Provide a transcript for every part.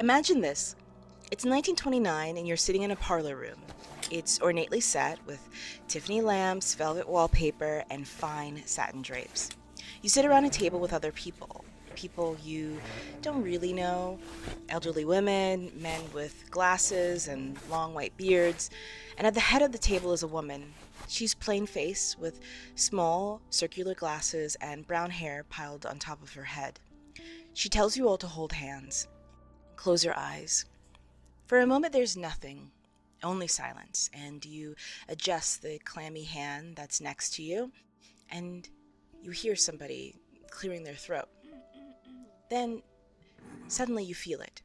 Imagine this. It's 1929 and you're sitting in a parlor room. It's ornately set with Tiffany lamps, velvet wallpaper, and fine satin drapes. You sit around a table with other people, people you don't really know, elderly women, men with glasses and long white beards, and at the head of the table is a woman. She's plain faced with small circular glasses and brown hair piled on top of her head. She tells you all to hold hands. Close your eyes. For a moment, there's nothing, only silence, and you adjust the clammy hand that's next to you, and you hear somebody clearing their throat. Then, suddenly, you feel it.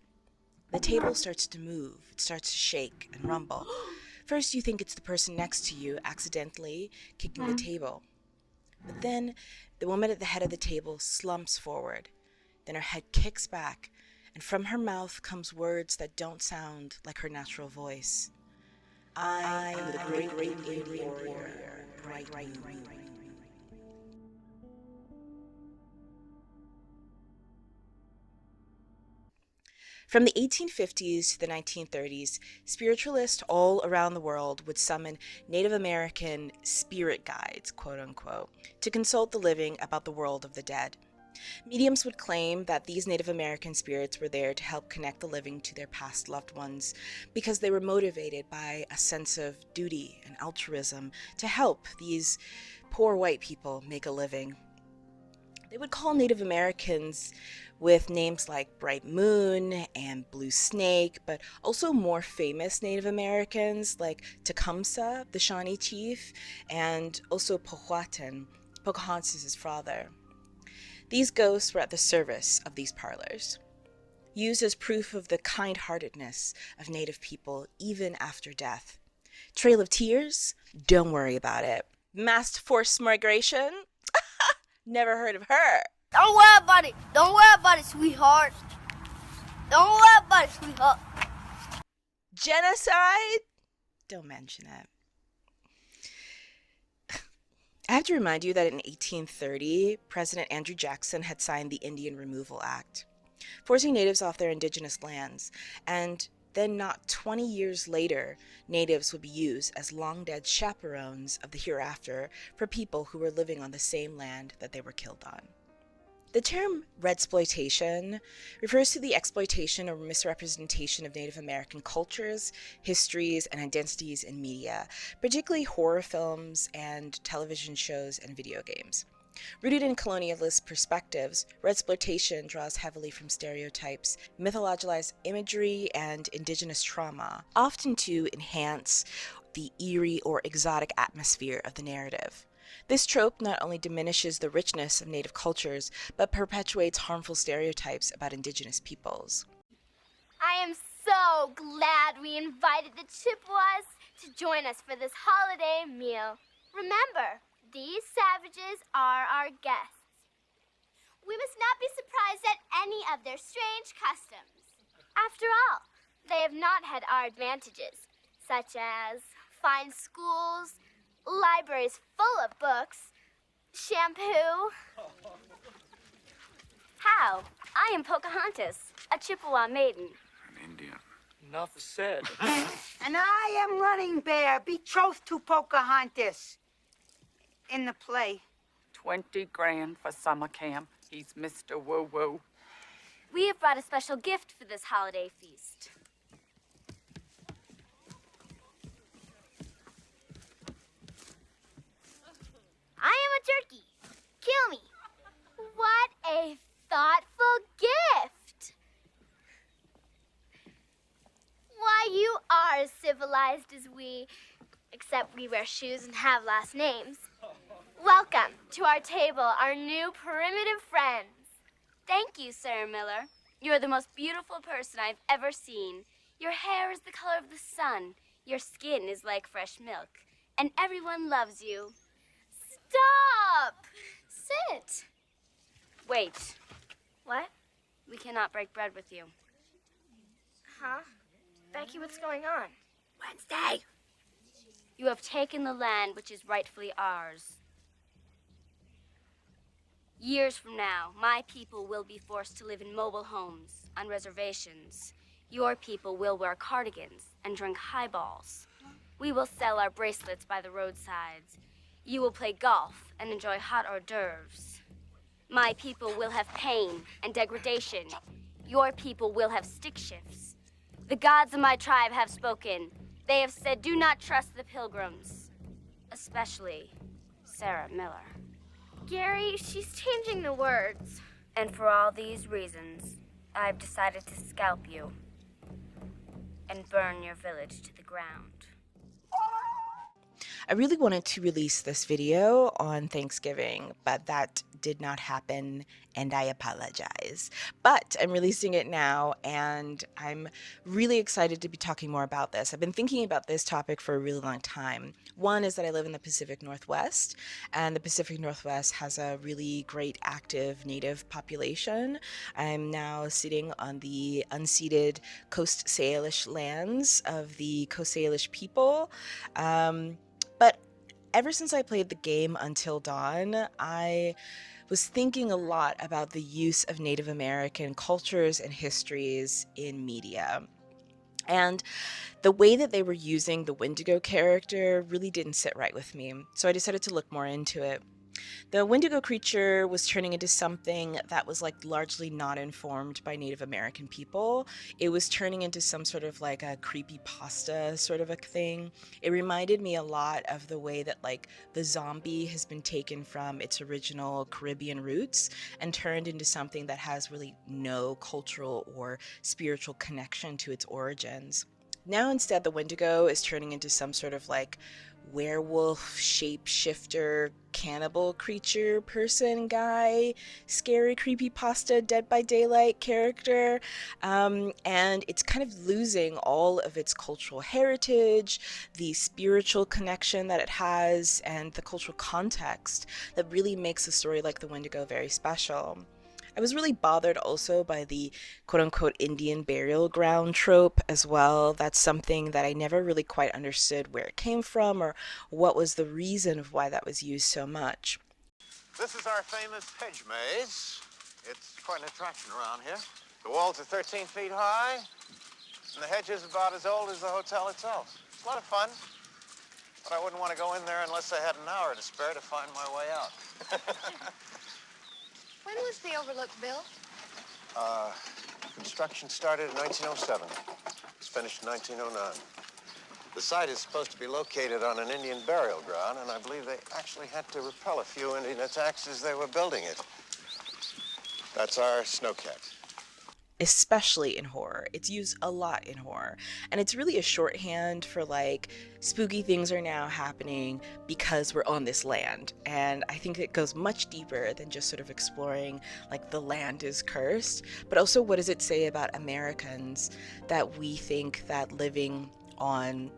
The table starts to move, it starts to shake and rumble. First, you think it's the person next to you accidentally kicking the table. But then, the woman at the head of the table slumps forward. Then her head kicks back, and from her mouth comes words that don't sound like her natural voice. I am the great Indian warrior, bright moon. From the 1850s to the 1930s, spiritualists all around the world would summon Native American spirit guides, quote unquote, to consult the living about the world of the dead. Mediums would claim that these Native American spirits were there to help connect the living to their past loved ones because they were motivated by a sense of duty and altruism to help these poor white people make a living. They would call Native Americans with names like Bright Moon and Blue Snake, but also more famous Native Americans like Tecumseh, the Shawnee chief, and also Powhatan, Pocahontas' father. These ghosts were at the service of these parlors, used as proof of the kind-heartedness of Native people even after death. Trail of Tears? Don't worry about it. Mass forced migration? Never heard of her. Don't worry about it. Don't worry about it, sweetheart. Don't worry about it, sweetheart. Genocide? Don't mention it. I have to remind you that in 1830, President Andrew Jackson had signed the Indian Removal Act, forcing natives off their indigenous lands, and then not 20 years later, natives would be used as long-dead chaperones of the hereafter for people who were living on the same land that they were killed on. The term redsploitation refers to the exploitation or misrepresentation of Native American cultures, histories, and identities in media, particularly horror films and television shows and video games. Rooted in colonialist perspectives, redsploitation draws heavily from stereotypes, mythologized imagery, and indigenous trauma, often to enhance the eerie or exotic atmosphere of the narrative. This trope not only diminishes the richness of Native cultures, but perpetuates harmful stereotypes about indigenous peoples. I am so glad we invited the Chippewas to join us for this holiday meal. Remember, these savages are our guests. We must not be surprised at any of their strange customs. After all, they have not had our advantages, such as fine schools, libraries full of books, shampoo. How? I am Pocahontas, a Chippewa maiden. An Indian. Enough is said. And I am Running Bear, betrothed to Pocahontas. In the play. 20 grand for summer camp. He's Mr. Woo-Woo. We have brought a special gift for this holiday feast. I am a turkey. Kill me. What a thoughtful gift. Why, you are as civilized as we, except we wear shoes and have last names. Welcome to our table, our new primitive friends. Thank you, Sarah Miller. You're the most beautiful person I've ever seen. Your hair is the color of the sun. Your skin is like fresh milk. And everyone loves you. Stop! Sit. Wait. What? We cannot break bread with you. Huh? Becky, what's going on? Wednesday. You have taken the land which is rightfully ours. Years from now, my people will be forced to live in mobile homes, on reservations. Your people will wear cardigans and drink highballs. We will sell our bracelets by the roadsides. You will play golf and enjoy hot hors d'oeuvres. My people will have pain and degradation. Your people will have stick shifts. The gods of my tribe have spoken. They have said, do not trust the pilgrims. Especially Sarah Miller. Gary, she's changing the words. And for all these reasons, I've decided to scalp you and burn your village to the ground. I really wanted to release this video on Thanksgiving, but that did not happen, and I apologize. But I'm releasing it now, and I'm really excited to be talking more about this. I've been thinking about this topic for a really long time. One is that I live in the Pacific Northwest, and the Pacific Northwest has a really great active Native population. I'm now sitting on the unceded Coast Salish lands of the Coast Salish people. But ever since I played the game Until Dawn, I was thinking a lot about the use of Native American cultures and histories in media. And the way that they were using the Wendigo character really didn't sit right with me, so I decided to look more into it. The Wendigo creature was turning into something that was like largely not informed by Native American people. It was turning into some sort of like a creepypasta sort of a thing. It reminded me a lot of the way that like the zombie has been taken from its original Caribbean roots and turned into something that has really no cultural or spiritual connection to its origins. Now instead the Wendigo is turning into some sort of like werewolf shapeshifter cannibal creature person guy, scary creepypasta Dead by Daylight character, and it's kind of losing all of its cultural heritage, the spiritual connection that it has, and the cultural context that really makes a story like the Wendigo very special. I was really bothered also by the quote-unquote Indian burial ground trope as well. That's something that I never really quite understood where it came from or what was the reason of why that was used so much. This is our famous hedge maze. It's quite an attraction around here. The walls are 13 feet high, and the hedge is about as old as the hotel itself. It's a lot of fun, but I wouldn't want to go in there unless I had an hour to spare to find my way out. When was the Overlook built? Construction started in 1907. It was finished in 1909. The site is supposed to be located on an Indian burial ground, and I believe they actually had to repel a few Indian attacks as they were building it. That's our snowcat. Especially in horror. It's used a lot in horror. And it's really a shorthand for like spooky things are now happening because we're on this land. And I think it goes much deeper than just sort of exploring like the land is cursed, but also what does it say about Americans that we think that living on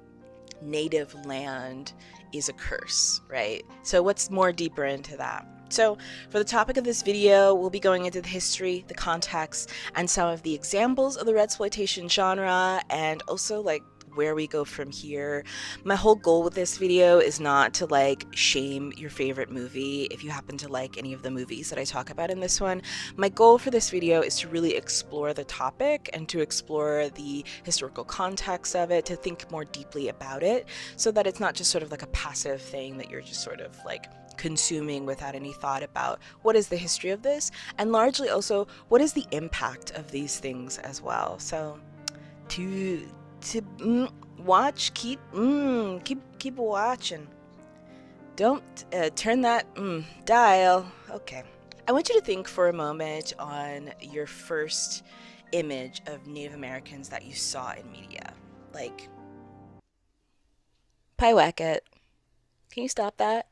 native land is a curse, right? So what's more deeper into that? So for the topic of this video, we'll be going into the history, the context, and some of the examples of the Redsploitation genre, and also like where we go from here. My whole goal with this video is not to like shame your favorite movie if you happen to like any of the movies that I talk about in this one. My goal for this video is to really explore the topic and to explore the historical context of it, to think more deeply about it, so that it's not just sort of like a passive thing that you're just sort of like consuming without any thought about what is the history of this, and largely also what is the impact of these things as well. So to watch, keep watching. Don't turn that dial. Okay. I want you to think for a moment on your first image of Native Americans that you saw in media. Like, Pyewacket. Can you stop that?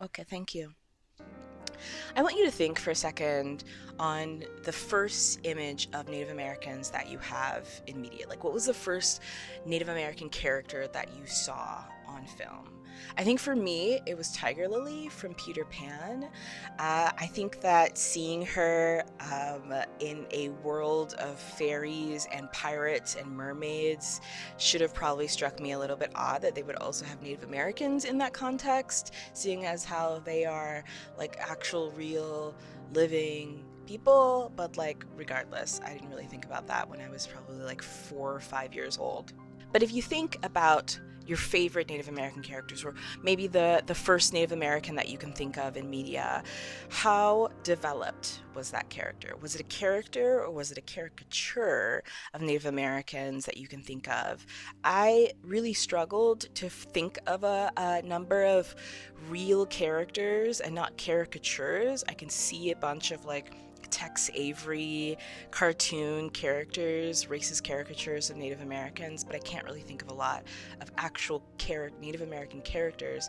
Okay, thank you. I want you to think for a second on the first image of Native Americans that you have in media. Like, what was the first Native American character that you saw on film? I think for me, it was Tiger Lily from Peter Pan. I think that seeing her in a world of fairies and pirates and mermaids should have probably struck me a little bit odd that they would also have Native Americans in that context, seeing as how they are like actual real living people, but like regardless, I didn't really think about that when I was probably like 4 or 5 years old. But if you think about your favorite Native American characters, or maybe the first Native American that you can think of in media, how developed was that character? Was it a character or was it a caricature of Native Americans that you can think of? I really struggled to think of a number of real characters and not caricatures. I can see a bunch of like Tex Avery cartoon characters, racist caricatures of Native Americans, but I can't really think of a lot of actual Native American characters,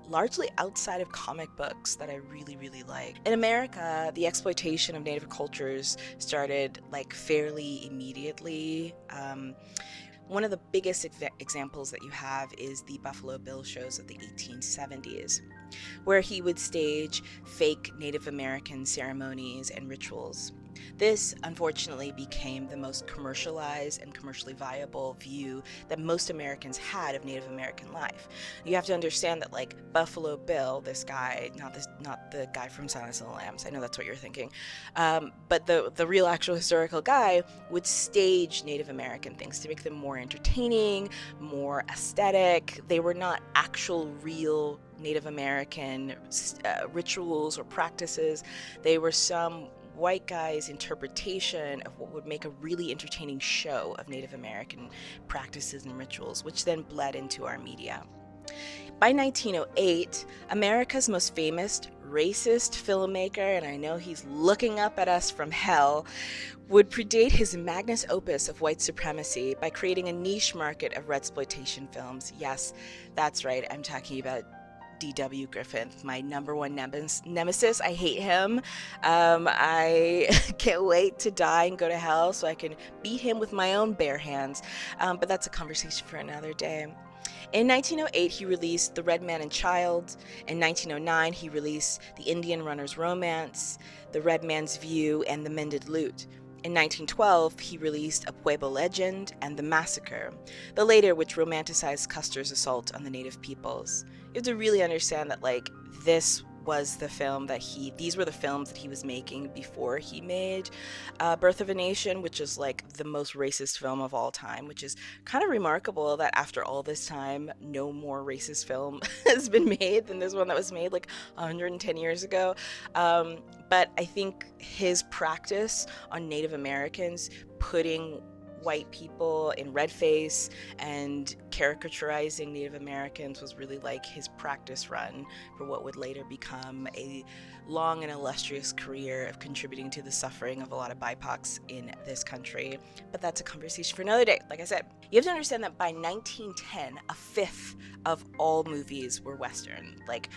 largely outside of comic books, that I really, really like. In America, the exploitation of Native cultures started like fairly immediately. One of the biggest examples that you have is the Buffalo Bill shows of the 1870s, where he would stage fake Native American ceremonies and rituals. This, unfortunately, became the most commercialized and commercially viable view that most Americans had of Native American life. You have to understand that, like, Buffalo Bill, this guy, not the guy from Silence of the Lambs, I know that's what you're thinking, but the real actual historical guy would stage Native American things to make them more entertaining, more aesthetic. They were not actual real Native American rituals or practices. They were some white guy's interpretation of what would make a really entertaining show of Native American practices and rituals, which then bled into our media. By 1908, America's most famous racist filmmaker, and I know he's looking up at us from hell, would predate his magnus opus of white supremacy by creating a niche market of redsploitation films. Yes, that's right, I'm talking about D.W. Griffith, my number one nemesis. I hate him. I can't wait to die and go to hell so I can beat him with my own bare hands. But that's a conversation for another day. In 1908, he released The Red Man and Child. In 1909, he released The Indian Runner's Romance, The Red Man's View, and The Mended Lute. In 1912, he released A Pueblo Legend and The Massacre, the later which romanticized Custer's assault on the native peoples. You have to really understand that, like, this was the film that these were the films that he was making before he made Birth of a Nation, which is like the most racist film of all time, which is kind of remarkable that after all this time, no more racist film has been made than this one that was made like 110 years ago. But I think his practice on Native Americans, putting white people in red face and caricaturizing Native Americans, was really like his practice run for what would later become a long and illustrious career of contributing to the suffering of a lot of BIPOCs in this country. But that's a conversation for another day. Like I said, you have to understand that by 1910, a fifth of all movies were Western. Like,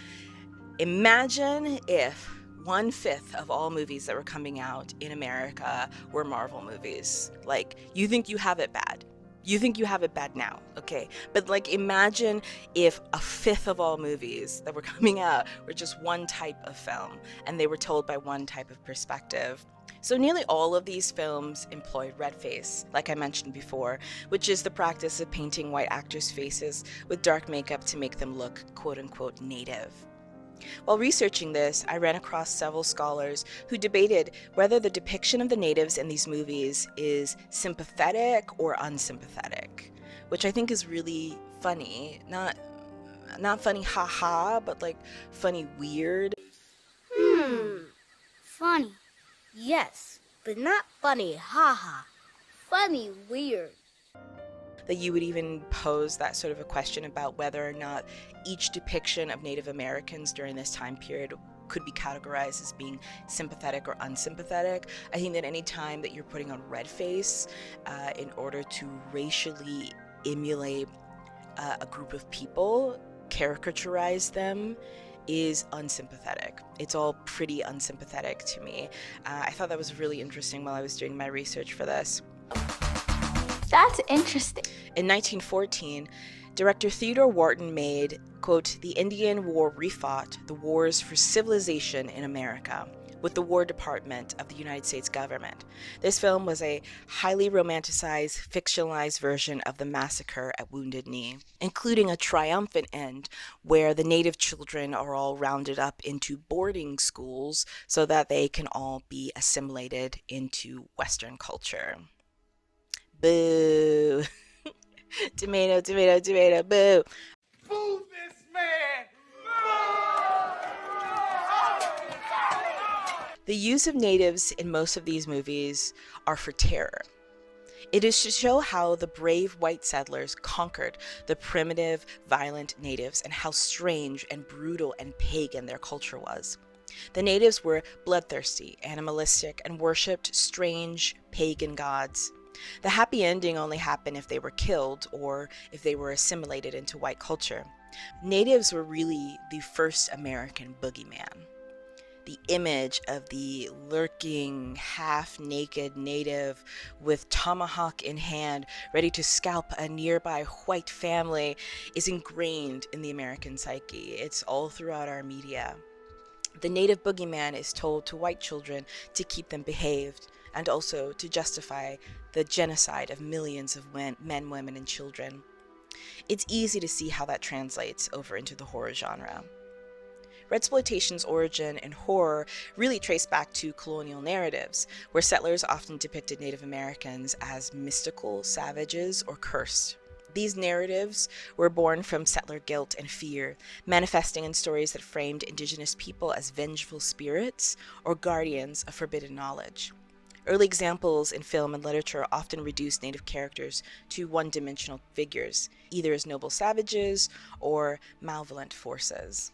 imagine if 1/5 of all movies that were coming out in America were Marvel movies. Like, you think you have it bad. You think you have it bad now, okay? But like, imagine if a fifth of all movies that were coming out were just one type of film, and they were told by one type of perspective. So nearly all of these films employed red face, like I mentioned before, which is the practice of painting white actors' faces with dark makeup to make them look quote-unquote native. While researching this, I ran across several scholars who debated whether the depiction of the natives in these movies is sympathetic or unsympathetic, which I think is really funny. Not funny haha, but like funny weird. Funny, yes, but not funny haha. Funny weird. That you would even pose that sort of a question about whether or not each depiction of Native Americans during this time period could be categorized as being sympathetic or unsympathetic. I think that any time that you're putting on red face in order to racially emulate a group of people, caricaturize them, is unsympathetic. It's all pretty unsympathetic to me. I thought that was really interesting while I was doing my research for this. That's interesting. In 1914, Director Theodore Wharton made, quote, "The Indian War Refought, the Wars for Civilization in America," with the War Department of the United States government. This film was a highly romanticized, fictionalized version of the massacre at Wounded Knee, including a triumphant end where the native children are all rounded up into boarding schools so that they can all be assimilated into Western culture. Boo. Tomato, tomato, tomato, boo. Boo this man! The use of natives in most of these movies are for terror. It is to show how the brave white settlers conquered the primitive, violent natives and how strange and brutal and pagan their culture was. The natives were bloodthirsty, animalistic, and worshipped strange, pagan gods. The happy ending only happened if they were killed or if they were assimilated into white culture. Natives were really the first American boogeyman. The image of the lurking, half-naked native with tomahawk in hand, ready to scalp a nearby white family, is ingrained in the American psyche. It's all throughout our media. The native boogeyman is told to white children to keep them behaved, and also to justify the genocide of millions of men, women, and children. It's easy to see how that translates over into the horror genre. Redsploitation's origin in horror really traced back to colonial narratives, where settlers often depicted Native Americans as mystical, savages, or cursed. These narratives were born from settler guilt and fear, manifesting in stories that framed Indigenous people as vengeful spirits or guardians of forbidden knowledge. Early examples in film and literature often reduced Native characters to one-dimensional figures, either as noble savages or malevolent forces.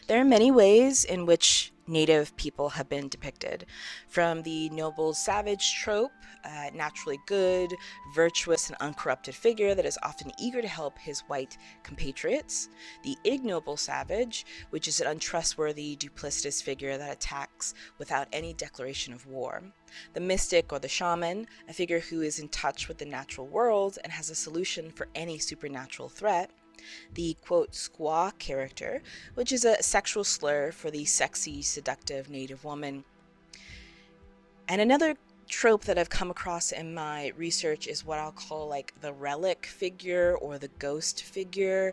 There are many ways in which Native people have been depicted, from the noble savage trope, a naturally good, virtuous, and uncorrupted figure that is often eager to help his white compatriots, the ignoble savage, which is an untrustworthy, duplicitous figure that attacks without any declaration of war, the mystic or the shaman, a figure who is in touch with the natural world and has a solution for any supernatural threat, the, quote, squaw character, which is a sexual slur for the sexy, seductive Native woman. And another trope that I've come across in my research is what I'll call like the relic figure or the ghost figure,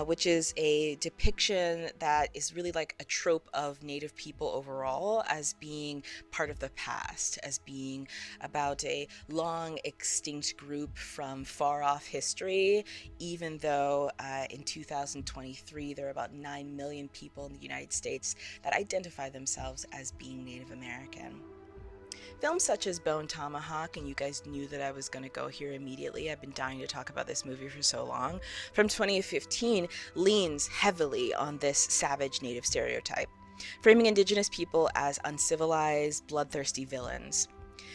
which is a depiction that is really like a trope of Native people overall as being part of the past, as being about a long extinct group from far off history, even though in 2023 there are about 9 million people in the United States that identify themselves as being Native American. Films such as Bone Tomahawk, and you guys knew that I was going to go here immediately, I've been dying to talk about this movie for so long, from 2015 leans heavily on this savage Native stereotype, framing Indigenous people as uncivilized, bloodthirsty villains.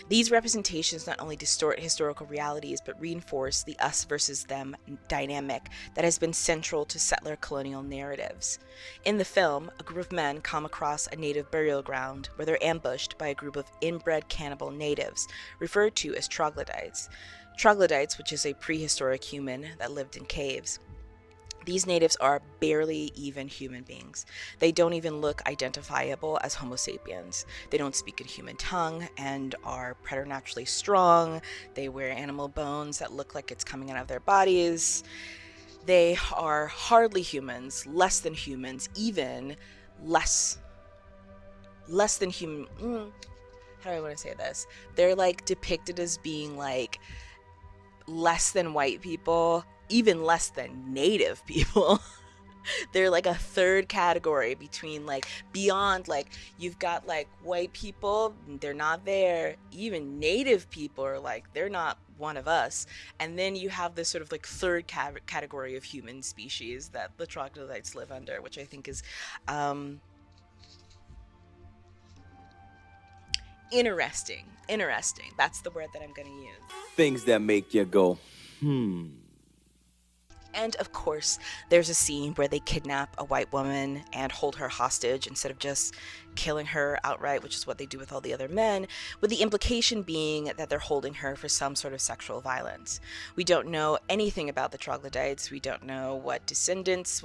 These representations not only distort historical realities, but reinforce the us versus them dynamic that has been central to settler colonial narratives. In the film, a group of men come across a native burial ground where they're ambushed by a group of inbred cannibal natives, referred to as troglodytes. Troglodytes, which is a prehistoric human that lived in caves. These natives are barely even human beings. They don't even look identifiable as Homo sapiens. They don't speak a human tongue and are preternaturally strong. They wear animal bones that look like it's coming out of their bodies. They are hardly humans, less than humans, even less than human. How do I want to say this? They're like depicted as being like less than white people, even less than Native people. They're like a third category between like beyond, like you've got like white people, they're not there. Even Native people are like, they're not one of us. And then you have this sort of like third category of human species that the troglodytes live under, which I think is interesting. That's the word that I'm going to use. Things that make you go, And of course, there's a scene where they kidnap a white woman and hold her hostage instead of just killing her outright, which is what they do with all the other men, with the implication being that they're holding her for some sort of sexual violence. We don't know anything about the troglodytes. We don't know what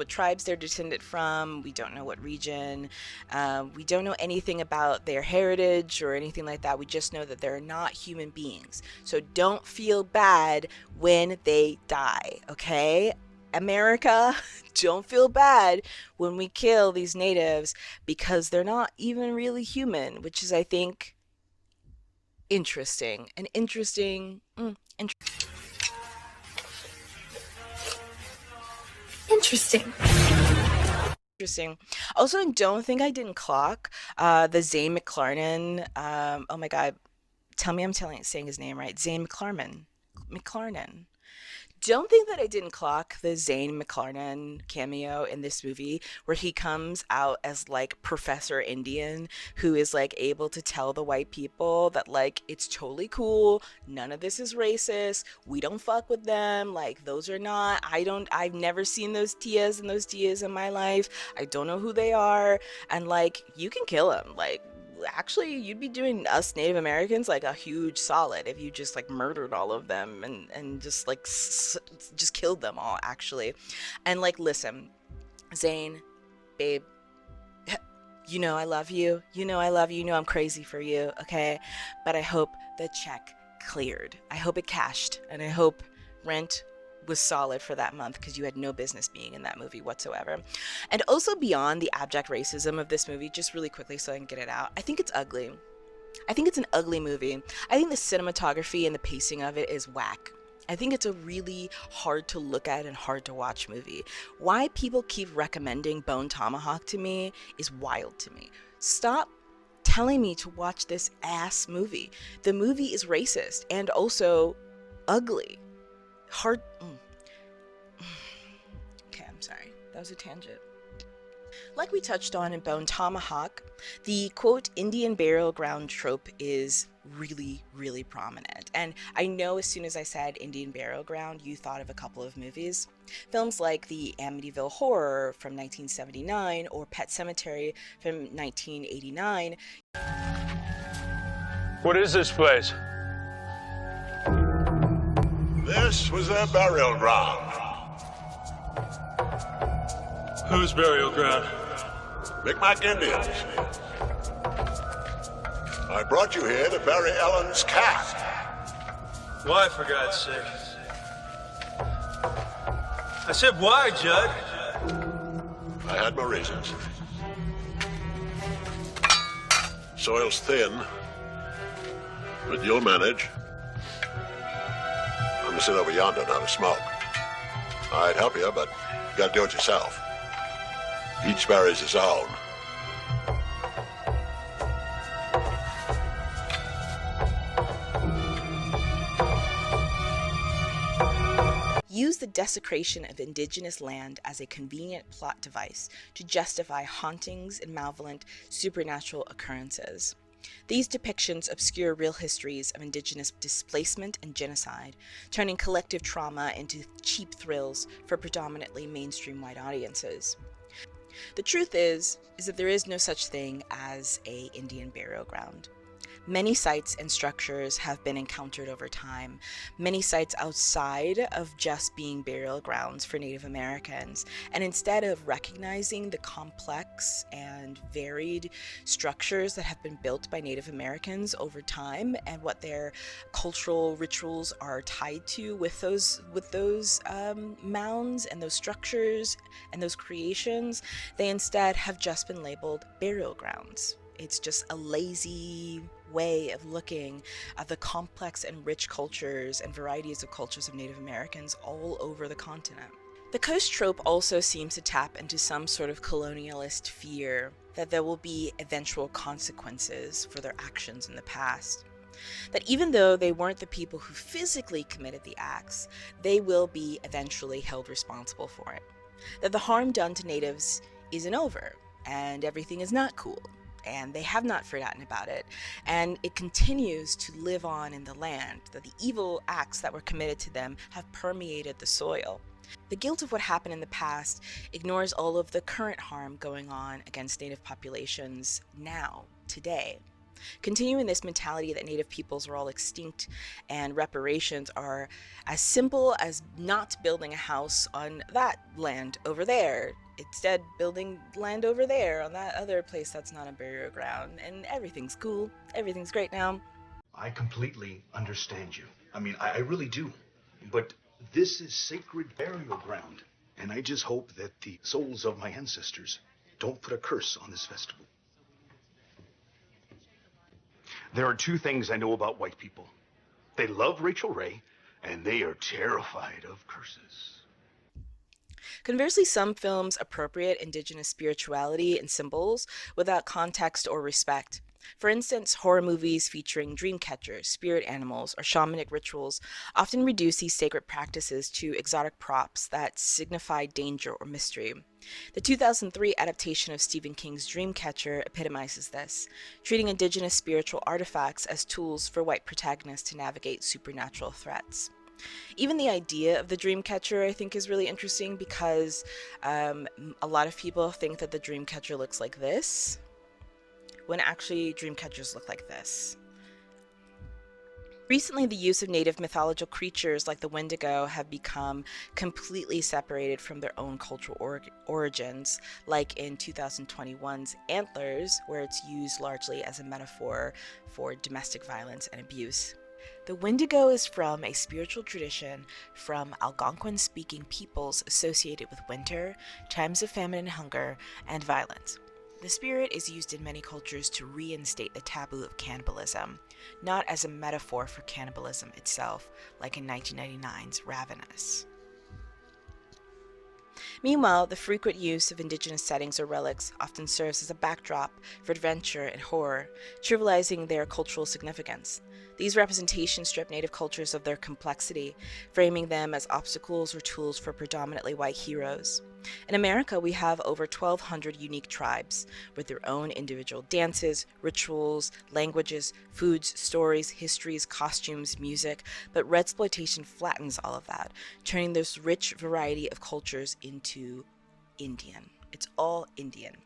tribes they're descended from. We don't know what region. We don't know anything about their heritage or anything like that. We just know that they're not human beings. So don't feel bad when they die, okay? America, don't feel bad when we kill these natives because they're not even really human, which is, I think, interesting. Interesting. Also, I don't think I didn't clock the Zane McClarnon. Oh my God, tell me I'm saying his name right. Zane McClarnon. Don't think that I didn't clock the Zane McClarnon cameo in this movie where he comes out as like Professor Indian who is like able to tell the white people that like it's totally cool, none of this is racist, we don't fuck with them, like those are not, I've never seen those tias and those tias in my life, I don't know who they are, and like you can kill them, like actually you'd be doing us Native Americans like a huge solid if you just like murdered all of them and just like just killed them all actually. And like, listen, Zane, babe, you know I love you, you know I'm crazy for you, okay? But I hope the check cleared, I hope it cashed, and I hope rent was solid for that month because you had no business being in that movie whatsoever. And also beyond the abject racism of this movie, just really quickly so I can get it out, I think it's ugly. I think it's an ugly movie. I think the cinematography and the pacing of it is whack. I think it's a really hard to look at and hard to watch movie. Why people keep recommending Bone Tomahawk to me is wild to me. Stop telling me to watch this ass movie. The movie is racist and also ugly. Okay, I'm sorry. That was a tangent. Like we touched on in Bone Tomahawk, the quote Indian burial ground trope is really, really prominent. And I know as soon as I said Indian burial ground, you thought of a couple of movies. Films like the Amityville Horror from 1979 or Pet Sematary from 1989. What is this place? This was their burial ground. Whose burial ground? Micmac Indians. I brought you here to bury Ellen's cat. Why, for God's sake? I said why, Judd? I had my reasons. Soil's thin, but you'll manage. I'm gonna sit over yonder now to smoke. I'd help you, but you gotta do it yourself. Each buries his own. Use the desecration of indigenous land as a convenient plot device to justify hauntings and malevolent supernatural occurrences. These depictions obscure real histories of indigenous displacement and genocide, turning collective trauma into cheap thrills for predominantly mainstream white audiences. The truth is that there is no such thing as an Indian burial ground. Many sites and structures have been encountered over time, many sites outside of just being burial grounds for Native Americans, and instead of recognizing the complex and varied structures that have been built by Native Americans over time and what their cultural rituals are tied to with those mounds and those structures and those creations, they instead have just been labeled burial grounds. It's just a lazy way of looking at the complex and rich cultures and varieties of cultures of Native Americans all over the continent. The coast trope also seems to tap into some sort of colonialist fear that there will be eventual consequences for their actions in the past. That even though they weren't the people who physically committed the acts, they will be eventually held responsible for it. That the harm done to natives isn't over, and everything is not cool. And they have not forgotten about it, and it continues to live on in the land, that the evil acts that were committed to them have permeated the soil. The guilt of what happened in the past ignores all of the current harm going on against Native populations now, today. Continuing this mentality that Native peoples are all extinct and reparations are as simple as not building a house on that land over there, instead building land over there on that other place that's not a burial ground, and everything's cool, everything's great now. I completely understand you. I mean, I really do. But this is sacred burial ground, and I just hope that the souls of my ancestors don't put a curse on this festival. There are two things I know about white people. They love Rachel Ray, and they are terrified of curses. Conversely, some films appropriate Indigenous spirituality and symbols without context or respect. For instance, horror movies featuring dream catchers, spirit animals, or shamanic rituals often reduce these sacred practices to exotic props that signify danger or mystery. The 2003 adaptation of Stephen King's Dreamcatcher epitomizes this, treating Indigenous spiritual artifacts as tools for white protagonists to navigate supernatural threats. Even the idea of the Dreamcatcher, I think, is really interesting because a lot of people think that the Dreamcatcher looks like this, when actually Dreamcatchers look like this. Recently, the use of native mythological creatures like the Wendigo have become completely separated from their own cultural origins, like in 2021's Antlers, where it's used largely as a metaphor for domestic violence and abuse. The Wendigo is from a spiritual tradition from Algonquin-speaking peoples associated with winter, times of famine and hunger, and violence. The spirit is used in many cultures to reinstate the taboo of cannibalism, not as a metaphor for cannibalism itself, like in 1999's Ravenous. Meanwhile, the frequent use of Indigenous settings or relics often serves as a backdrop for adventure and horror, trivializing their cultural significance. These representations strip Native cultures of their complexity, framing them as obstacles or tools for predominantly white heroes. In America, we have over 1,200 unique tribes, with their own individual dances, rituals, languages, foods, stories, histories, costumes, music, but Redsploitation flattens all of that, turning this rich variety of cultures into Indian. It's all Indian.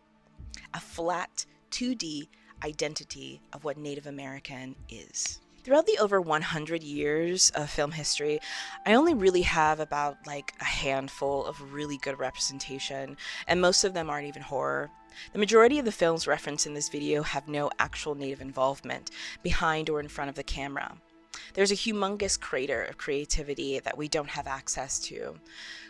A flat, 2D identity of what Native American is. Throughout the over 100 years of film history, I only really have about a handful of really good representation, and most of them aren't even horror. The majority of the films referenced in this video have no actual Native involvement behind or in front of the camera. There's a humongous crater of creativity that we don't have access to.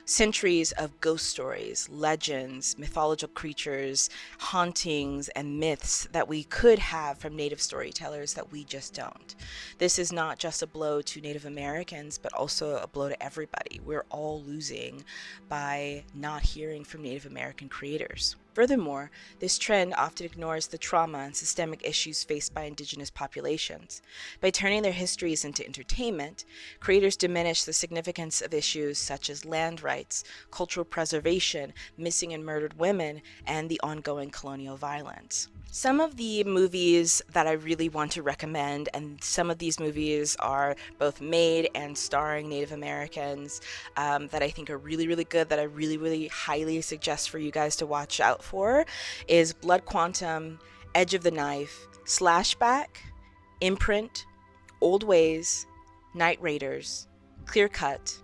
Centuries of ghost stories, legends, mythological creatures, hauntings, and myths that we could have from Native storytellers that we just don't. This is not just a blow to Native Americans, but also a blow to everybody. We're all losing by not hearing from Native American creators. Furthermore, this trend often ignores the trauma and systemic issues faced by Indigenous populations. By turning their histories into entertainment, creators diminish the significance of issues such as land rights, cultural preservation, missing and murdered women, and the ongoing colonial violence. Some of the movies that I really want to recommend, and some of these movies are both made and starring Native Americans, that I think are really, really good, that I really, really highly suggest for you guys to watch out for, is Blood Quantum, Edge of the Knife, Slashback, Imprint, Old Ways, Night Raiders, Clear Cut,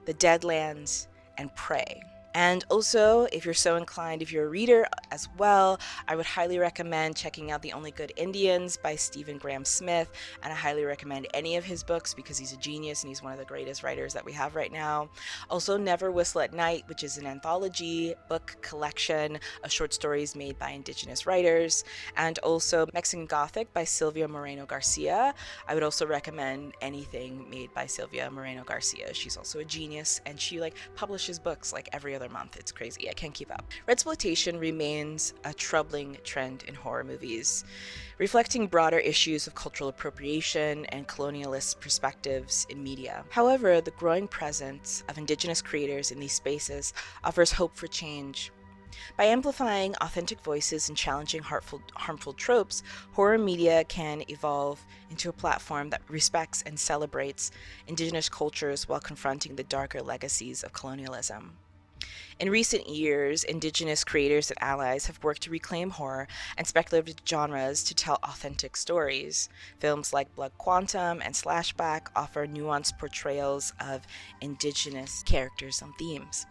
The Deadlands, and Prey. And also, if you're so inclined, if you're a reader as well, I would highly recommend checking out The Only Good Indians by Stephen Graham Smith, and I highly recommend any of his books because he's a genius and he's one of the greatest writers that we have right now. Also, Never Whistle at Night, which is an anthology book collection of short stories made by Indigenous writers, and also Mexican Gothic by Silvia Moreno Garcia. I would also recommend anything made by Silvia Moreno Garcia. She's also a genius, and she publishes books every other month. It's crazy. I can't keep up. Redsploitation remains a troubling trend in horror movies, reflecting broader issues of cultural appropriation and colonialist perspectives in media. However, the growing presence of Indigenous creators in these spaces offers hope for change. By amplifying authentic voices and challenging harmful tropes, horror media can evolve into a platform that respects and celebrates Indigenous cultures while confronting the darker legacies of colonialism. In recent years, Indigenous creators and allies have worked to reclaim horror and speculative genres to tell authentic stories. Films like Blood Quantum and Slashback offer nuanced portrayals of Indigenous characters and themes.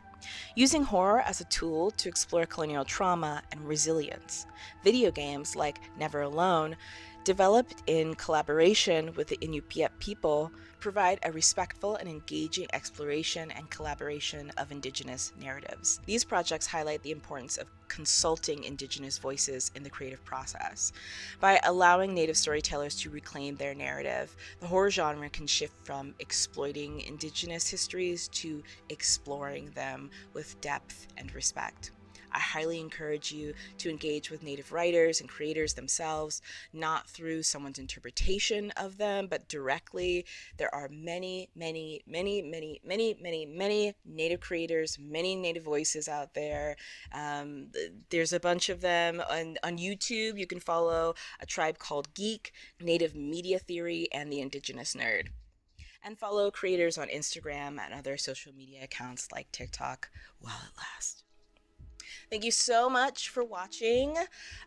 Using horror as a tool to explore colonial trauma and resilience. Video games like Never Alone, developed in collaboration with the Inupiat people, provide a respectful and engaging exploration and collaboration of Indigenous narratives. These projects highlight the importance of consulting Indigenous voices in the creative process. By allowing Native storytellers to reclaim their narrative, the horror genre can shift from exploiting Indigenous histories to exploring them with depth and respect. I highly encourage you to engage with Native writers and creators themselves, not through someone's interpretation of them, but directly. There are many Native creators, many Native voices out there. There's a bunch of them on YouTube. You can follow a tribe called Geek, Native Media Theory, and the Indigenous Nerd. And follow creators on Instagram and other social media accounts like TikTok while it lasts. Thank you so much for watching.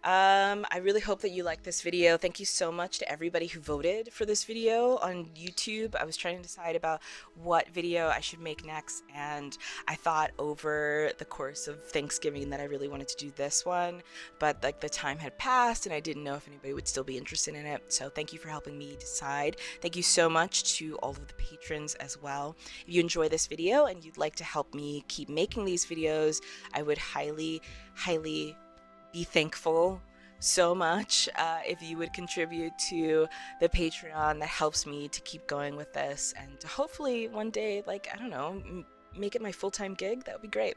I really hope that you liked this video. Thank you so much to everybody who voted for this video on YouTube. I was trying to decide about what video I should make next, and I thought over the course of Thanksgiving that I really wanted to do this one, but like the time had passed and I didn't know if anybody would still be interested in it. So thank you for helping me decide. Thank you so much to all of the patrons as well. If you enjoy this video and you'd like to help me keep making these videos, I would highly be thankful so much if you would contribute to the Patreon. That helps me to keep going with this and to hopefully one day, like, I don't know, make it my full-time gig. That would be great,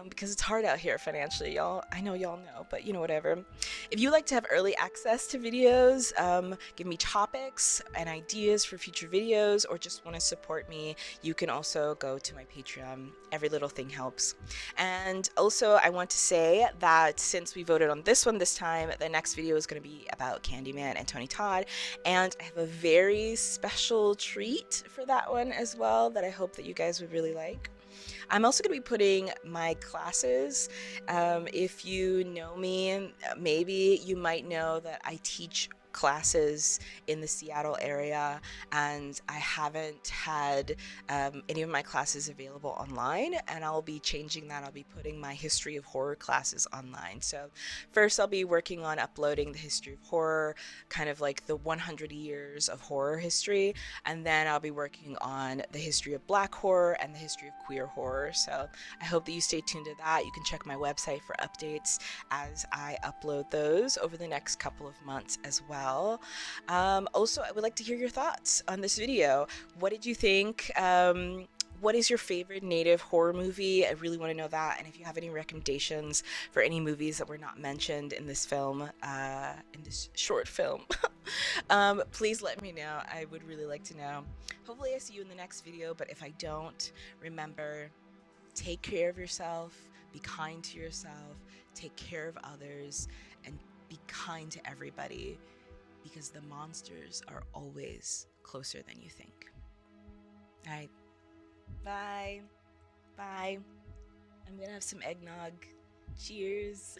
because it's hard out here financially, y'all. I know y'all know, but you know, whatever. If you like to have early access to videos, give me topics and ideas for future videos, or just want to support me, you can also go to my Patreon. Every little thing helps. And also, I want to say that since we voted on this one this time, the next video is going to be about Candyman and Tony Todd, and I have a very special treat for that one as well that I hope that you guys would really like. I'm also going to be putting my classes. If you know me, maybe you might know that I teach classes in the Seattle area, and I haven't had any of my classes available online, and I'll be changing that. I'll be putting my history of horror classes online. So first I'll be working on uploading the history of horror, kind of like the 100 years of horror history, and then I'll be working on the history of Black horror and the history of queer horror. So I hope that you stay tuned to that. You can check my website for updates as I upload those over the next couple of months as well. Also, I would like to hear your thoughts on this video. What did you think? What is your favorite Native horror movie? I really want to know that. And if you have any recommendations for any movies that were not mentioned in this film, in this short film, please let me know. I would really like to know. Hopefully I see you in the next video, but if I don't, remember, take care of yourself, be kind to yourself, take care of others, and be kind to everybody, because the monsters are always closer than you think. All right. Bye. Bye. I'm gonna have some eggnog. Cheers.